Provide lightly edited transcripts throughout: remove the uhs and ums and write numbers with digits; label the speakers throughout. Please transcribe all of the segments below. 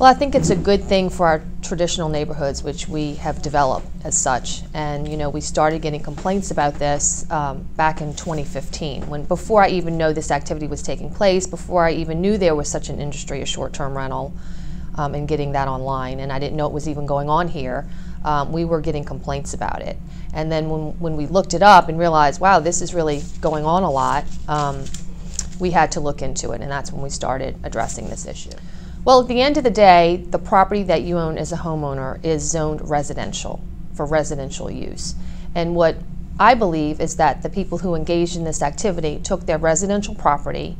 Speaker 1: Well, I think it's a good thing for our traditional neighborhoods, which we have developed as such. And you know, we started getting complaints about this back in 2015, when before I even know this activity was taking place, before I even knew there was such an industry of short-term rental and getting that online, and I didn't know it was even going on here. We were getting complaints about it. And then when we looked it up and realized, wow, this is really going on a lot, we had to look into it, and that's when we started addressing this issue. Well, at the end of the day, the property that you own as a homeowner is zoned residential, for residential use. And what I believe is that the people who engaged in this activity took their residential property,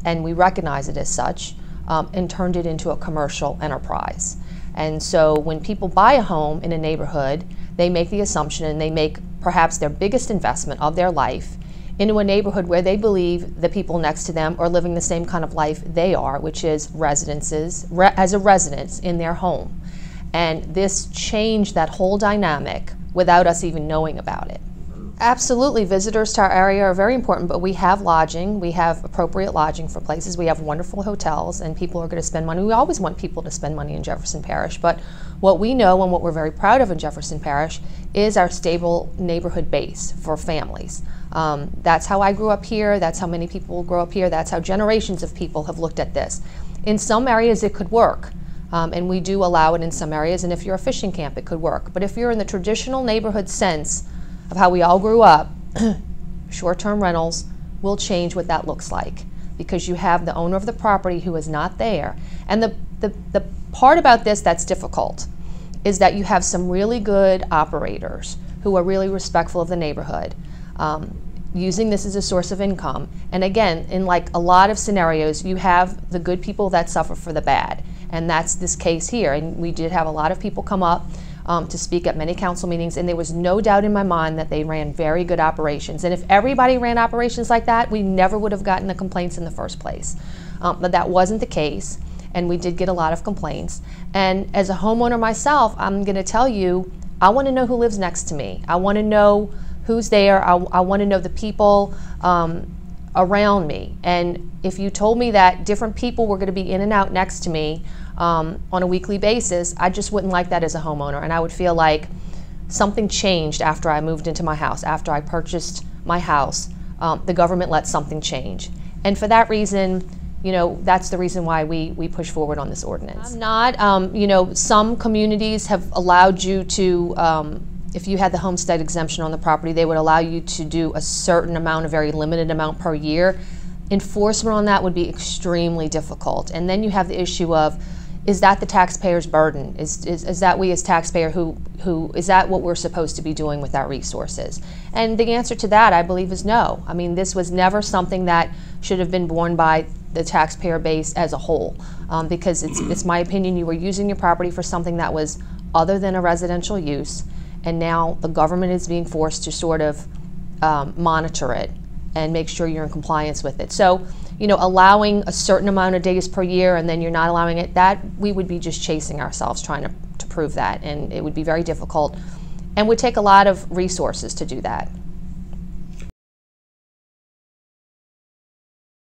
Speaker 1: and we recognize it as such, and turned it into a commercial enterprise. And so when people buy a home in a neighborhood, they make the assumption, and they make perhaps their biggest investment of their life into a neighborhood where they believe the people next to them are living the same kind of life they are, which is as a residence in their home. And this changed that whole dynamic without us even knowing about it. Absolutely, visitors to our area are very important, but we have lodging, we have appropriate lodging for places, we have wonderful hotels, and people are going to spend money. We always want people to spend money in Jefferson Parish, but what we know and what we're very proud of in Jefferson Parish is our stable neighborhood base for families. That's how I grew up here, that's how many people grow up here, that's how generations of people have looked at this. In some areas it could work, and we do allow it in some areas, and if you're a fishing camp it could work. But if you're in the traditional neighborhood sense of how we all grew up, short-term rentals will change what that looks like, because you have the owner of the property who is not there. And the part about this that's difficult is that you have some really good operators who are really respectful of the neighborhood, using this as a source of income. And again, in like a lot of scenarios, you have the good people that suffer for the bad. And that's this case here. And we did have a lot of people come up to speak at many council meetings, and there was no doubt in my mind that they ran very good operations. And if everybody ran operations like that, we never would have gotten the complaints in the first place. But that wasn't the case, and we did get a lot of complaints. And as a homeowner myself, I'm going to tell you, I want to know who lives next to me. I want to know who's there. I want to know the people around me. And if you told me that different people were going to be in and out next to me on a weekly basis, I just wouldn't like that as a homeowner, and I would feel like something changed after I moved into my house. After I purchased my house, the government let something change. And for that reason, you know, that's the reason why we push forward on this ordinance. I'm not, you know, some communities have allowed you to, if you had the homestead exemption on the property, they would allow you to do a certain amount, a very limited amount per year. Enforcement on that would be extremely difficult. And then you have the issue of, is that the taxpayer's burden? Is that we as taxpayer is that what we're supposed to be doing with our resources? And the answer to that, I believe, is no. I mean, this was never something that should have been borne by the taxpayer base as a whole, because it's my opinion you were using your property for something that was other than a residential use, and now the government is being forced to sort of monitor it and make sure you're in compliance with it. So, you know, allowing a certain amount of days per year and then you're not allowing it, that we would be just chasing ourselves trying to prove that, and it would be very difficult and would take a lot of resources to do that.